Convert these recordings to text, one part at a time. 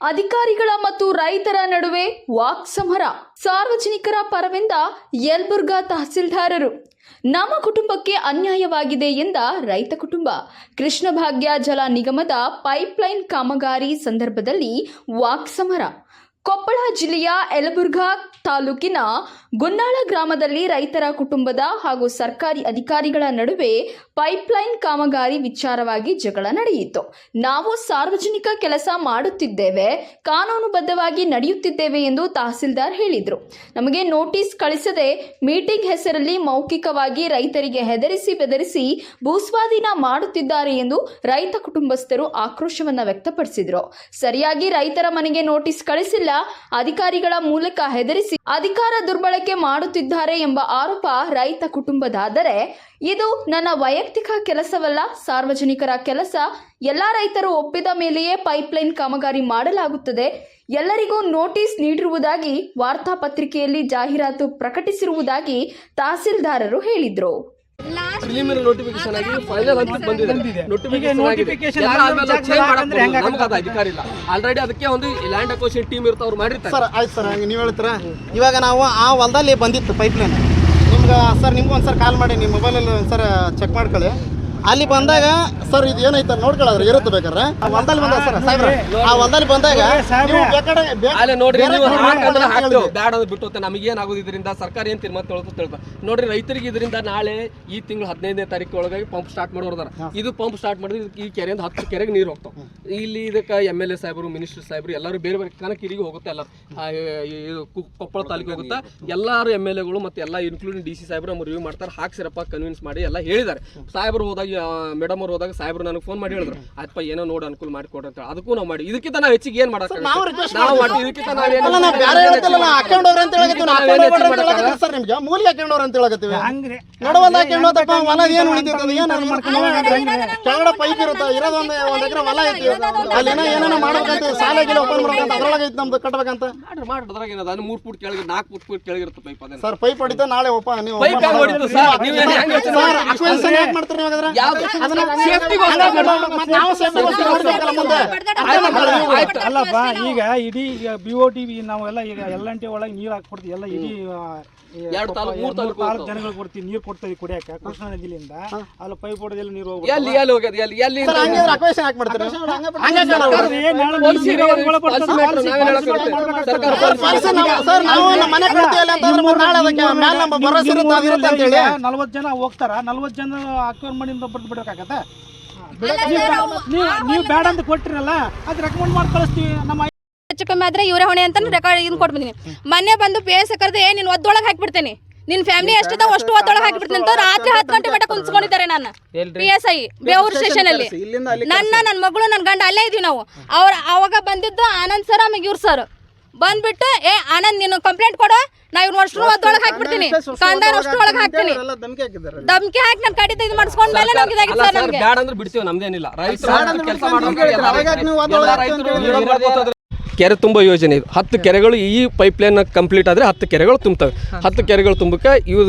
ಅಧಿಕಾರಿಗಳ ಮತ್ತು ರೈತರ ನಡುವೆ ವಾಕ್ಸಮರ. ಸಾರ್ವಜನಿಕರ ಪರವೆಂದ ಯಲಬುರ್ಗಾ ತಹಸೀಲ್ದಾರರು. ನಮ್ಮ ಕುಟುಂಬಕ್ಕೆ ಅನ್ಯಾಯವಾಗಿದೆ ಎಂದ ರೈತ ಕುಟುಂಬ. ಕೃಷ್ಣ ಭಾಗ್ಯ ಜಲ ನಿಗಮದ ಪೈಪ್ಲೈನ್ ಕಾಮಗಾರಿ ಸಂದರ್ಭದಲ್ಲಿ ವಾಕ್ಸಮರ. ಕೊಪ್ಪಳ ಜಿಲ್ಲೆಯ ಯಲಬುರ್ಗಾ ತಾಲೂಕಿನ ಗುನ್ನಾಳ ಗ್ರಾಮದಲ್ಲಿ ರೈತರ ಕುಟುಂಬದ ಹಾಗೂ ಸರ್ಕಾರಿ ಅಧಿಕಾರಿಗಳ ನಡುವೆ ಪೈಪ್ಲೈನ್ ಕಾಮಗಾರಿ ವಿಚಾರವಾಗಿ ಜಗಳ ನಡೆಯಿತು. ನಾವು ಸಾರ್ವಜನಿಕ ಕೆಲಸ ಮಾಡುತ್ತಿದ್ದೇವೆ, ಕಾನೂನುಬದ್ಧವಾಗಿ ನಡೆಯುತ್ತಿದ್ದೇವೆ ಎಂದು ತಹಸೀಲ್ದಾರ್ ಹೇಳಿದರು. ನಮಗೆ ನೋಟಿಸ್ ಕಳಿಸದೆ ಮೀಟಿಂಗ್ ಹೆಸರಲ್ಲಿ ಮೌಖಿಕವಾಗಿ ರೈತರಿಗೆ ಹೆದರಿಸಿ ಬೆದರಿಸಿ ಭೂಸ್ವಾಧೀನ ಮಾಡುತ್ತಿದ್ದಾರೆ ಎಂದು ರೈತ ಕುಟುಂಬಸ್ಥರು ಆಕ್ರೋಶವನ್ನು ವ್ಯಕ್ತಪಡಿಸಿದರು. ಸರಿಯಾಗಿ ರೈತರ ಮನೆಗೆ ನೋಟಿಸ್ ಕಳಿಸಿಲ್ಲ, ಅಧಿಕಾರಿಗಳ ಮೂಲಕ ಹೆದರಿಸಿ ಅಧಿಕಾರ ದುರ್ಬಳಕೆ ಮಾಡುತ್ತಿದ್ದಾರೆ ಎಂಬ ಆರೋಪ ರೈತ ಕುಟುಂಬದಾದರೆ ಇದು ನನ್ನ ವೈಯಕ್ತಿಕ ಕೆಲಸವಲ್ಲ, ಸಾರ್ವಜನಿಕರ ಕೆಲಸ. ಎಲ್ಲ ರೈತರು ಒಪ್ಪಿದ ಮೇಲೆಯೇ ಪೈಪ್ಲೈನ್ ಕಾಮಗಾರಿ ಮಾಡಲಾಗುತ್ತದೆ. ಎಲ್ಲರಿಗೂ ನೋಟಿಸ್ ನೀಡಿರುವುದಾಗಿ ವಾರ್ತಾಪತ್ರಿಕೆಯಲ್ಲಿ ಜಾಹೀರಾತು ಪ್ರಕಟಿಸಿರುವುದಾಗಿ ತಹಸೀಲ್ದಾರರು ಹೇಳಿದರು. ಪ್ರಿಲಿಮಿನರಿ ನೋಟಿಫಿಕೇಶನ್ ಆಗಿ ಫೈನಲ್ ಹಂತಕ್ಕೆ ಬಂದಿದೆ. ನೋಟಿಫಿಕೇಶನ್ ನಮ್ಗೆ ಅದು ಅಧಿಕಾರ ಇಲ್ಲ. ಆಲ್ರೆಡಿ ಅದಕ್ಕೆ ಒಂದು ಲ್ಯಾಂಡ್ ಅಕ್ವಿಸಿಷನ್ ಟೀಮ್ ಇರ್ತಾವ, ಅವ್ರು ಮಾಡಿರ್ತಾರೆ. ಸರ್ ಆಯ್ತು ಸರ್, ಹಂಗೆ ನೀವು ಹೇಳ್ತೀರಾ. ಇವಾಗ ನಾವು ಆ ಹೊಲದಲ್ಲಿ ಬಂದಿತ್ತು ಪೈಪ್ಲೈನ್. ನಿಮ್ಗೆ ಸರ್ ನಿಮ್ಗೆ ಒಂದು ಸರ್ ಕಾಲ್ ಮಾಡಿ ನಿಮ್ಮ ಮೊಬೈಲಲ್ಲಿ ಒಂದು ಸರ್ ಚೆಕ್ ಮಾಡ್ಕೊಳ್ಳಿ. ಅಲ್ಲಿ ಬಂದಾಗ ಸರ್ ಇದು ಏನೈತೆ ನೋಡ್ಕೊಳ್ಳೋದ್ರೆ ಇರುತ್ತೆ ಬೇಕಾದ್ರೆ ಹೊಲದಲ್ಲಿ ಬಂದಾಗ ಸರ್ ಸಾಹೇಬ್ರೆ ಆ ಹೊಲದಲ್ಲಿ ಬಂದಾಗ ಅಲ್ಲ ನೋಡ್ರಿ, ನೀವು ಹಾಕ್ತೇವೆ ಬ್ಯಾಡ ಅದು ಬಿಟ್ಟು ನಮಗೇನು ಆಗೋದು ಇದರಿಂದ ಸರ್ಕಾರ ಏನು ತೀರ್ಮಾನ ತೊಗೊಳ್ತಾ ನೋಡ್ರಿ. ರೈತರಿಗೆ ಇದರಿಂದ ನಾಳೆ ಈ ತಿಂಗಳು 15ನೇ ತಾರೀಕು ಒಳಗಾಗಿ ಪಂಪ್ ಸ್ಟಾರ್ಟ್ ಮಾಡೋದಾರ. ಇದು ಪಂಪ್ ಸ್ಟಾರ್ಟ್ ಮಾಡಿದ್ರೆ ಈ ಕೆರೆಯಿಂದ 10 ಕೆರೆಗೆ ನೀರು ಹೋಗ್ತಾವೆ. ಇಲ್ಲಿ ಇದಕ್ಕೆ MLA ಸಾಹೇಬರು, ಮಿನಿಸ್ಟರ್ ಸಾಹೇಬರು ಎಲ್ಲರೂ ಬೇರೆ ಬೇರೆ ಕನಕಿರಿಗೆ ಹೋಗುತ್ತೆ. ಎಲ್ಲರೂ ಕೊಪ್ಪಳ ತಾಲೂಕಿಗೆ ಹೋಗುತ್ತೆ. ಎಲ್ಲರೂ MLAಗಳು ಮತ್ತು ಎಲ್ಲ ಇನ್ಕ್ಲೂಡಿಂಗ್ DC ಸಾಹೇಬರು ನಮ್ಮ ರಿವ್ಯೂ ಮಾಡ್ತಾರೆ. ಹಾಕ್ಸಿರಪ್ಪ ಕನ್ವಿನ್ಸ್ ಮಾಡಿ ಎಲ್ಲ ಹೇಳಿದ್ದಾರೆ. ಸಾಹೇಬರು ಹೋದಾಗ ಮೇಡಮ್ ಅವ್ರು ಹೋದಾಗ ಸಾಹೇಬ್ರು ನನಗೆ ಫೋನ್ ಮಾಡಿ ಹೇಳಿದ್ರು, ಆಯ್ತಪ್ಪ ಏನೋ ನೋಡಿ ಅನುಕೂಲ ಮಾಡಿ ಕೊಡ್ರಿ ಅಂತ. ಅದಕ್ಕೂ ನಾವು ಮಾಡಿ ಇದಕ್ಕಿಂತ ನಾವು ಹೆಚ್ಚಿಗೆ ಏನು ಮಾಡಕ್ಕೆ ನಾವು ಮಾಡಿ ಇದಕ್ಕಿಂತ ಮೂಲಿಗೆ ಹಾಕೊಂಡವ್ರ ಅಂತ ಹೇಳಕತ್ತೀವಿ. ನಡುವಂದ ಹಾಕೊಂಡೋದಪ್ಪ ಹೊಲ ಏನು ಉಳಿತೈತೆ, ಕೆಳಗಡೆ ಪೈಪ್ ಇರುತ್ತೆ, ಇರೋದೊಂದು 1 ಎಕರೆ ಹೊಲ ಐತಿ. ಅಲ್ಲಿ ಏನೇನೋ ಮಾಡ್ಬೇಕಂತ ಸಾಲಾಗಿಲ್ಲ ಓಪನ್ ಮಾಡ್ಬೇಕಂತ ಅದ್ರೊಳಗೆ ಐತಿ ನಮ್ದು ಕಟ್ಬೇಕಂತ ಮಾಡಿ. ಅದ್ರಾಗ ಏನದ 3 ಫೂಟ್ ಕೆಳಗೆ 4 ಫೂಟ್ ಕೆಳಗಿರುತ್ತೆ ಪೈಪ್. ಅದೇ ಸರ್ ಪೈಪ್ ಹೊಡಿತಾ ನಾಳೆ ಓಪನ್ ನೀವು ಮಾಡ್ತೀರಿ. ಅಲ್ಲಪ್ಪ ಈಗ ಇಡೀ BOT ನಾವೆಲ್ಲ ಈಗ LNT ಒಳಗೆ ನೀರು ಹಾಕ್ಕೊಡ್ತೀವಿ. ಎಲ್ಲ ಇಡೀ 2 ತಾಲೂಕು ಜನಗಳು ಕೊಡ್ತೀವಿ, ನೀರು ಕೊಡ್ತೀವಿ ಕುಡಿಯಕ್ಕೆ. ಕೃಷ್ಣಾ ನದಿಲಿಂದ ಅಲ್ಲಿ ಪೈಪ್ ಹೊಡೆದಲ್ಲಿ ನೀರು ಹೋಗ್ತಾರೆ. 40 ಜನ ಹೋಗ್ತಾರ, 40 ಜನ ಅಕ್ವೈರ್ ಮಾಡಿಂದ ಬರ್ದು ಬಿಡಬೇಕಾಗತ್ತೆ. ನೀವು ಬೇಡ ಅಂತ ಕೊಟ್ಟಿರಲ್ಲ, ಅದು ರೆಕಮೆಂಡ್ ಮಾಡಿ ಕಳಿಸ್ತೀವಿ. ನಮ್ಮ ಹೆಚ್ಚು ಕಮ್ಮಿ ಆದ್ರೆ ಇವರೇ ಹೊಣೆ ಅಂತ ರೆಕಾರ್ಡ್ ಇದನ್ನ ಕೊಟ್ಬಿಡ್ತೀನಿ. ಮೊನ್ನೆ ಬಂದು PS ಕರೆದು ನಿನ್ನ ಒದ್ದೊಳಗೆ ಹಾಕಿಬಿಡ್ತೇನೆ, ನಿನ್ನ ಫ್ಯಾಮಿಲಿ ಎಷ್ಟಿದೆ ಅಷ್ಟು ಒದ್ದೊಳಗೆ ಹಾಕಿಬಿಡ್ತೀನಿ ಅಂತ ರಾತ್ರಿ 10 ಗಂಟೆ ಮಟ್ಟ ಕುಂತ್ಕೊಂಡಿದ್ದಾರೆ. ನಾನು PSI ಬೇವೂರು ಸ್ಟೇಷನ್ ಅಲ್ಲಿ ನನ್ನ ಮಗಳು ನನ್ನ ಗಂಡ ಅಲ್ಲೇ ಇದೀವಿ ನಾವು. ಅವಾಗ ಬಂದಿದ್ದು ಆನಂದ್ ಸರ್, ಆಮೇಲೆ ಇವ್ರು ಸರ್ ಬಂದ್ಬಿಟ್ಟು ಆನಂದ್ ನೀನು ಕಂಪ್ಲೇಂಟ್ ಕೊಡು, ನಾ ಇವ್ರು ಅಷ್ಟು ಒಳಗೆ ಹಾಕ್ಬಿಡ್ತೀನಿ, ಕಂದಾರ ಅಷ್ಟು ಒಳಗೆ ಹಾಕ್ತೀನಿ, ಧಮ್ಕಿ ಹಾಕಿ ನನ್ನ ಕಡಿತ ಇದು ಮಾಡಿಸ್ಕೊಂಡ್ ಮೇಲೆ ನಮ್ಗೆ ಇದಾಗಿತ್ತು ಸರ್. ನಮ್ಗೆ ಬ್ಯಾಡ ಅಂದ್ರೆ ಬಿಡ್ತೀವಿ, ನಮ್ದೇನಿಲ್ಲ. ರೈತರು ಕೆಲಸ ಮಾಡೋದು ಕೆರೆ ತುಂಬ ಯೋಜನೆ ಇದು. 10 ಕೆರೆಗಳು ಈ ಪೈಪ್ಲೈನ್ ಕಂಪ್ಲೀಟ್ ಆದರೆ 10 ಕೆರೆಗಳು ತುಂಬ್ತವೆ. 10 ಕೆರೆಗಳು ತುಂಬಕ್ಕೆ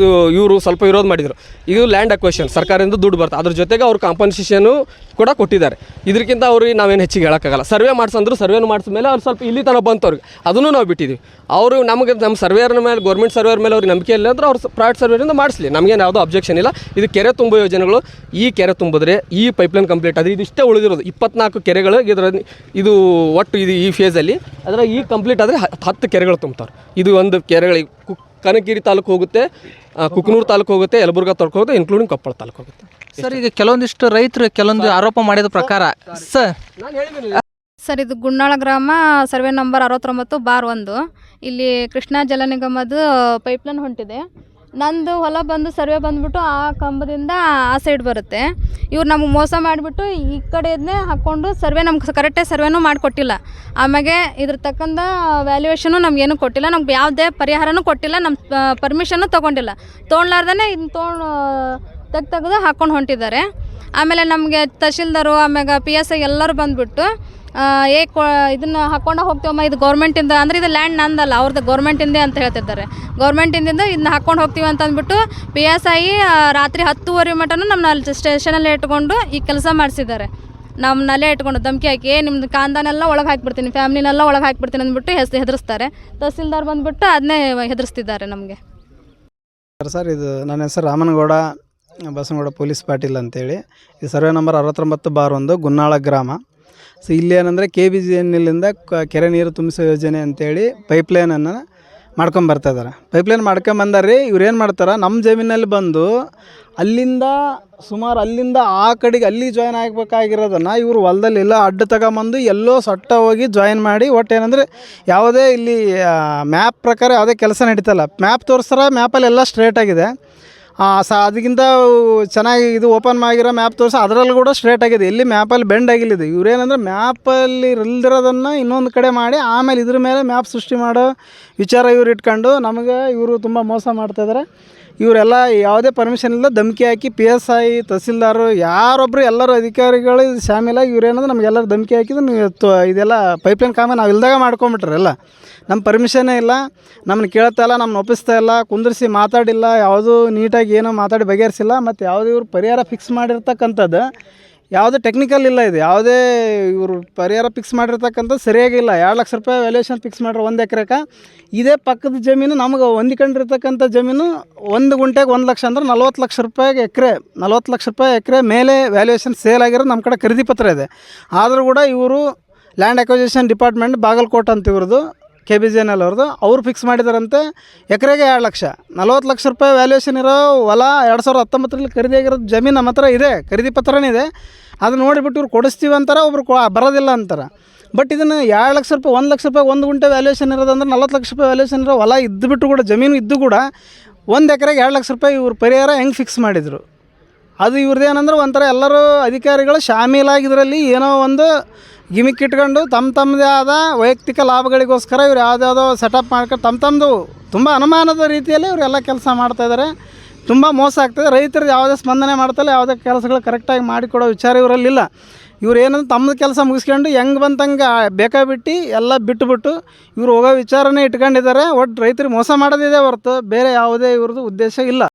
ಇವರು ಸ್ವಲ್ಪ ವಿರೋಧ ಮಾಡಿದರು. ಇದು ಲ್ಯಾಂಡ್ ಅಕ್ವಿಸಿಷನ್ ಸರ್ಕಾರದಿಂದ ದುಡ್ಡು ಬರ್ತದೆ, ಅದ್ರ ಜೊತೆಗೆ ಅವ್ರು ಕಾಂಪನ್ಸೇಷನು ಕೂಡ ಕೊಟ್ಟಿದ್ದಾರೆ. ಇದಕ್ಕಿಂತ ಅವ್ರಿಗೆ ನಾವೇನು ಹೆಚ್ಚಿಗೆ ಹೇಳೋಕ್ಕಾಗಲ್ಲ. ಸರ್ವೆ ಮಾಡಿಸಂದ್ರು ಸರ್ವೇನು ಮಾಡಿಸಿದ ಮೇಲೆ ಅವ್ರು ಸ್ವಲ್ಪ ಇಲ್ಲಿ ತನಕ ಬಂತು ಅವ್ರಿಗೆ, ಅದನ್ನು ನಾವು ಬಿಟ್ಟಿದ್ದೀವಿ. ಅವರು ನಮಗೆ ನಮ್ಮ ಸರ್ವೇಯರ್ ಮೇಲೆ, ಗೌರ್ಮೆಂಟ್ ಸರ್ವೇಯರ್ ಮೇಲೆ ಅವ್ರಿಗೆ ನಂಬಿಕೆ ಇಲ್ಲ ಅಂದ್ರೆ ಅವ್ರು ಪ್ರೈವೇಟ್ ಸರ್ವೇರಿಂದ ಮಾಡಿಸಲಿ, ನಮಗೇನು ಯಾವುದೋ ಅಬ್ಜೆಕ್ಷನ್ ಇಲ್ಲ. ಇದು ಕೆರೆ ತುಂಬ ಯೋಜನೆಗಳು. ಈ ಕೆರೆ ತುಂಬಿದ್ರೆ ಈ ಪೈಪ್ಲೈನ್ ಕಂಪ್ಲೀಟ್ ಆದರೆ ಇದಿಷ್ಟೇ ಉಳಿದಿರೋದು 24 ಕೆರೆಗಳು. ಇದು ಒಟ್ಟು ಇದು ಈ ಫೇಸಲ್ಲಿ ಅದರ ಈ ಕಂಪ್ಲೀಟ್ ಆದರೆ 10 ಕೆರೆಗಳು ತುಂಬ್ತಾರೆ. ಇದು ಒಂದು ಕೆರೆಗಳಿಗೆ ಕನಕಗಿರಿ ತಾಲೂಕು ಹೋಗುತ್ತೆ, ಕುಕನೂರು ತಾಲೂಕು ಹೋಗುತ್ತೆ, ಯಲಬುರ್ಗಾ ತಾಲೂಕು ಹೋಗುತ್ತೆ, ಇನ್ಕ್ಲೂಡಿಂಗ್ ಕೊಪ್ಪಳ ತಾಲೂಕು ಹೋಗುತ್ತೆ. ಸರ್ ಈಗ ಕೆಲವೊಂದಿಷ್ಟು ರೈತರು ಕೆಲವೊಂದು ಆರೋಪ ಮಾಡಿದ ಪ್ರಕಾರ ಸರ್ ಇದು ಗುನ್ನಾಳ ಗ್ರಾಮ, ಸರ್ವೆ ನಂಬರ್ 69/1. ಇಲ್ಲಿ ಕೃಷ್ಣಾ ಜಲ ನಿಗಮದ ಪೈಪ್ಲೈನ್ ಹೊಂಟಿದೆ. ನಂದು ಹೊಲ ಬಂದು ಸರ್ವೆ ಬಂದುಬಿಟ್ಟು ಆ ಕಂಬದಿಂದ ಆ ಸೈಡ್ ಬರುತ್ತೆ. ಇವ್ರು ನಮಗೆ ಮೋಸ ಮಾಡಿಬಿಟ್ಟು ಈ ಕಡೆಯೇ ಹಾಕ್ಕೊಂಡು ಸರ್ವೆ ನಮ್ಗೆ ಕರೆಕ್ಟಾಗಿ ಸರ್ವೆನೂ ಮಾಡಿಕೊಟ್ಟಿಲ್ಲ. ಆಮೇಲೆ ಇದ್ರ ತಕ್ಕಂಥ ವ್ಯಾಲ್ಯೂಯೇಷನು ನಮಗೇನು ಕೊಟ್ಟಿಲ್ಲ, ನಮ್ಗೆ ಯಾವುದೇ ಪರಿಹಾರನೂ ಕೊಟ್ಟಿಲ್ಲ, ನಮ್ಮ ಪರ್ಮಿಷನ್ನು ತೊಗೊಂಡಿಲ್ಲ. ತೊಗೊಳ್ಲಾರ್ದೇ ಇದನ್ನ ತೆಗೆದು ಹಾಕ್ಕೊಂಡು ಹೊಂಟಿದ್ದಾರೆ. ಆಮೇಲೆ ನಮಗೆ ತಹಶೀಲ್ದಾರು ಆಮ್ಯಾಗ PSI ಎಲ್ಲರೂ ಬಂದುಬಿಟ್ಟು ಇದನ್ನು ಹಾಕ್ಕೊಂಡು ಹೋಗ್ತೀವಮ್ಮ, ಇದು ಗೌರ್ಮೆಂಟಿಂದ ಅಂದರೆ ಇದು ಲ್ಯಾಂಡ್ ನಂದಲ್ಲ, ಅವ್ರದ್ದು ಗೌರ್ಮೆಂಟಿಂದೆ ಅಂತ ಹೇಳ್ತಿದ್ದಾರೆ. ಗೌರ್ಮೆಂಟಿಂದ ಇದನ್ನ ಹಾಕ್ಕೊಂಡು ಹೋಗ್ತೀವಿ ಅಂತ ಅಂದ್ಬಿಟ್ಟು PSI ರಾತ್ರಿ 10:30 ಮಟನೂ ನಮ್ಮನ್ನ ಅಲ್ಲಿ ಸ್ಟೇಷನಲ್ಲಿ ಇಟ್ಕೊಂಡು ಈ ಕೆಲಸ ಮಾಡಿಸಿದ್ದಾರೆ. ನಮ್ಮನ್ನಲ್ಲೇ ಇಟ್ಕೊಂಡು ಧಮಕಿ ಹಾಕಿ ನಿಮ್ದು ಕಾಂದಾನೆಲ್ಲ ಒಳಗೆ ಹಾಕಿಬಿಡ್ತೀನಿ, ಫ್ಯಾಮ್ಲಿನೆಲ್ಲ ಒಳಗೆ ಹಾಕಿಬಿಡ್ತೀನಿ ಅಂದ್ಬಿಟ್ಟು ಹೆದರಿಸ್ತಾರೆ. ತಹಸೀಲ್ದಾರ್ ಬಂದುಬಿಟ್ಟು ಅದನ್ನೇ ಹೆದರಿಸ್ತಿದ್ದಾರೆ ನಮಗೆ. ಸರ್, ಇದು ನನ್ನ ಹೆಸರು ರಾಮನಗೌಡ ಬಸನಗೌಡ ಪೊಲೀಸ್ ಪಾಟೀಲ್ ಅಂತೇಳಿ. ಇದು ಸರ್ವೆ ನಂಬರ್ 69/1 ಗುನ್ನಾಳ ಗ್ರಾಮ. ಸೊ ಇಲ್ಲಿ ಏನಂದರೆ KBGNLಿಂದ ಕೆರೆ ನೀರು ತುಂಬಿಸೋ ಯೋಜನೆ ಅಂತೇಳಿ ಪೈಪ್ಲೈನನ್ನು ಮಾಡ್ಕೊಂಬರ್ತಾಯಿದ್ದಾರೆ. ಪೈಪ್ಲೈನ್ ಮಾಡ್ಕೊಂಬಂದಾರ್ರಿ. ಇವ್ರು ಏನು ಮಾಡ್ತಾರೆ, ನಮ್ಮ ಜಮೀನಲ್ಲಿ ಬಂದು ಅಲ್ಲಿಂದ ಸುಮಾರು ಅಲ್ಲಿಂದ ಆ ಕಡೆಗೆ ಅಲ್ಲಿ ಜಾಯ್ನ್ ಆಗಬೇಕಾಗಿರೋದನ್ನು ಇವರು ಹೊಲದಲ್ಲೆಲ್ಲ ಅಡ್ಡ ತಗೊಂಬಂದು ಎಲ್ಲೋ ಸೊಟ್ಟ ಹೋಗಿ ಜಾಯಿನ್ ಮಾಡಿ ಒಟ್ಟು ಏನಂದರೆ ಯಾವುದೇ ಇಲ್ಲಿ ಮ್ಯಾಪ್ ಪ್ರಕಾರ ಯಾವುದೇ ಕೆಲಸ ನಡೀತಲ್ಲ. ಮ್ಯಾಪ್ ತೋರಿಸ್ತಾರೆ, ಮ್ಯಾಪಲ್ಲಿ ಎಲ್ಲ ಸ್ಟ್ರೇಟ್ ಆಗಿದೆ. ಅದಕ್ಕಿಂತ ಚೆನ್ನಾಗಿ ಇದು ಓಪನ್ ಆಗಿರೋ ಮ್ಯಾಪ್ ತೋರಿಸಿ ಅದರಲ್ಲಿ ಕೂಡ ಸ್ಟ್ರೇಟ್ ಆಗಿದೆ, ಎಲ್ಲಿ ಮ್ಯಾಪಲ್ಲಿ ಬೆಂಡ್ ಆಗಿಲ್ಲ. ಇದು ಇವರೇನಂದ್ರೆ ಮ್ಯಾಪಲ್ಲಿ ಇಲ್ದಿರೋದನ್ನು ಇನ್ನೊಂದು ಕಡೆ ಮಾಡಿ ಆಮೇಲೆ ಇದ್ರ ಮೇಲೆ ಮ್ಯಾಪ್ ಸೃಷ್ಟಿ ಮಾಡೋ ವಿಚಾರ ಇವ್ರು ಇಟ್ಕೊಂಡು ನಮಗೆ ಇವರು ತುಂಬ ಮೋಸ ಮಾಡ್ತಾಯಿದ್ದಾರೆ. ಇವರೆಲ್ಲ ಯಾವುದೇ ಪರ್ಮಿಷನ್ ಇಲ್ಲ, ಧಮಕಿ ಹಾಕಿ PSI ತಹಸೀಲ್ದಾರು ಯಾರೊಬ್ಬರು ಎಲ್ಲರೂ ಅಧಿಕಾರಿಗಳು ಇದು ಶಾಮಿಲಾಗಿ ಇವರೇನಂದ್ರೆ ನಮಗೆಲ್ಲರೂ ಧಮಕಿ ಹಾಕಿದ್ರು. ನೀವು ಇದೆಲ್ಲ ಪೈಪ್ಲೈನ್ ಕಾಮ ನಾವು ಇಲ್ದಾಗ ಮಾಡ್ಕೊಂಬಿಟ್ರೆ ಎಲ್ಲ ನಮ್ಮ ಪರ್ಮಿಷನ್ನೇ ಇಲ್ಲ, ನಮ್ಮನ್ನು ಕೇಳ್ತಾ ಇಲ್ಲ, ನಮ್ಮನ್ನ ಒಪ್ಪಿಸ್ತಾ ಇಲ್ಲ, ಕುಂದಿರಿಸಿ ಮಾತಾಡಿಲ್ಲ, ಯಾವುದೂ ನೀಟಾಗಿ ಏನೋ ಮಾತಾಡಿ ಬಗೆಹರಿಸಿಲ್ಲ. ಮತ್ತು ಯಾವುದೇ ಇವರು ಪರಿಹಾರ ಫಿಕ್ಸ್ ಮಾಡಿರ್ತಕ್ಕಂಥದ್ದು ಯಾವುದೇ ಟೆಕ್ನಿಕಲ್ ಇಲ್ಲ. ಇದು ಯಾವುದೇ ಇವರು ಪರಿಹಾರ ಫಿಕ್ಸ್ ಮಾಡಿರ್ತಕ್ಕಂಥದ್ದು ಸರಿಯಾಗಿಲ್ಲ. 2 ಲಕ್ಷ ರೂಪಾಯಿ ವ್ಯಾಲ್ಯೂಯೇಷನ್ ಫಿಕ್ಸ್ ಮಾಡ್ರೆ 1 ಎಕರೆಗೆ. ಇದೇ ಪಕ್ಕದ ಜಮೀನು ನಮಗೆ ಹೊಂದಿಕೊಂಡಿರ್ತಕ್ಕಂಥ ಜಮೀನು 1 ಗುಂಟೆಗೆ 1 ಲಕ್ಷ ಅಂದ್ರೆ 40 ಲಕ್ಷ ರೂಪಾಯಿಗೆ ಎಕರೆ, 40 ಲಕ್ಷ ರೂಪಾಯಿ ಎಕರೆ ಮೇಲೆ ವ್ಯಾಲ್ಯೂಯೇಷನ್ ಸೇಲ್ ಆಗಿರೋದು ನಮ್ಮ ಕಡೆ ಖರೀದಿ ಪತ್ರ ಇದೆ. ಆದರೂ ಕೂಡ ಇವರು ಲ್ಯಾಂಡ್ ಅಕ್ವಿಸಿಷನ್ ಡಿಪಾರ್ಟ್ಮೆಂಟ್ ಬಾಗಲಕೋಟೆ ಅಂತ ಇವ್ರದ್ದು KBGNL ಅವ್ರದ್ದು, ಅವ್ರು ಫಿಕ್ಸ್ ಮಾಡಿದಾರಂತೆ ಎಕರೆಗೆ 2 ಲಕ್ಷ. 40 ಲಕ್ಷ ರೂಪಾಯಿ ವ್ಯಾಲ್ಯೂಯೇಷನ್ ಇರೋ ಹೊಲ 2019ರಲ್ಲಿ ಖರೀದಿ ಆಗಿರೋದು ಜಮೀನು ನಮ್ಮ ಹತ್ರ ಇದೆ, ಖರೀದಿ ಪತ್ರನೇ ಇದೆ. ಅದು ನೋಡಿಬಿಟ್ಟು ಇವ್ರು ಕೊಡಿಸ್ತೀವಿ ಅಂತಾರೆ, ಒಬ್ರು ಬರೋದಿಲ್ಲ ಅಂತಾರೆ. ಬಟ್ ಇದನ್ನು 2 ಲಕ್ಷ ರೂಪಾಯಿ 1 ಲಕ್ಷ ರೂಪಾಯಿ 1 ಗುಂಟೆ ವ್ಯಾಲ್ಯೂಯೇಷನ್ ಇರೋದಂದ್ರೆ 40 ಲಕ್ಷ ರೂಪಾಯಿ ವ್ಯಾಲ್ಯೂಯೇಷನ್ ಇರೋ ಹೊಲ ಇದ್ದುಬಿಟ್ಟು ಕೂಡ ಜಮೀನು ಇದ್ದು ಕೂಡ 1 ಎಕರೆಗೆ 2 ಲಕ್ಷ ರೂಪಾಯಿ ಇವ್ರು ಪರಿಹಾರ ಹೆಂಗೆ ಫಿಕ್ಸ್ ಮಾಡಿದರು? ಅದು ಇವ್ರದ್ದೇನಂದ್ರೆ ಒಂಥರ ಎಲ್ಲರೂ ಅಧಿಕಾರಿಗಳು ಶಾಮೀಲಾಗಿದ್ರಲ್ಲಿ ಏನೋ ಒಂದು ಗಿಮಿಕ್ ಇಟ್ಕೊಂಡು ತಮ್ಮದೇ ಆದ ವೈಯಕ್ತಿಕ ಲಾಭಗಳಿಗೋಸ್ಕರ ಇವ್ರು ಯಾವುದ್ಯಾವುದೋ ಸೆಟಪ್ ಮಾಡ್ಕೊಂಡು ತಮ್ಮದು ತುಂಬ ಅನುಮಾನದ ರೀತಿಯಲ್ಲಿ ಇವರೆಲ್ಲ ಕೆಲಸ ಮಾಡ್ತಾಯಿದ್ದಾರೆ. ತುಂಬ ಮೋಸ ಆಗ್ತದೆ. ರೈತರು ಯಾವುದೇ ಸ್ಪಂದನೆ ಮಾಡ್ತಾಯಿಲ್ಲ, ಯಾವುದೇ ಕೆಲಸಗಳು ಕರೆಕ್ಟಾಗಿ ಮಾಡಿಕೊಡೋ ವಿಚಾರ ಇವರಲ್ಲಿಲ್ಲ. ಇವ್ರು ಏನಂದ್ರೆ ತಮ್ಮದು ಕೆಲಸ ಮುಗಿಸ್ಕೊಂಡು ಹೆಂಗೆ ಬಂತಂಗೆ ಬೇಕಾಬಿಟ್ಟು ಎಲ್ಲ ಬಿಟ್ಟುಬಿಟ್ಟು ಇವ್ರು ಹೋಗೋ ವಿಚಾರನೇ ಇಟ್ಕೊಂಡಿದ್ದಾರೆ. ಒಟ್ಟು ರೈತರಿಗೆ ಮೋಸ ಮಾಡೋದಿದೆ ಹೊರತು ಬೇರೆ ಯಾವುದೇ ಇವ್ರದ್ದು ಉದ್ದೇಶ ಇಲ್ಲ.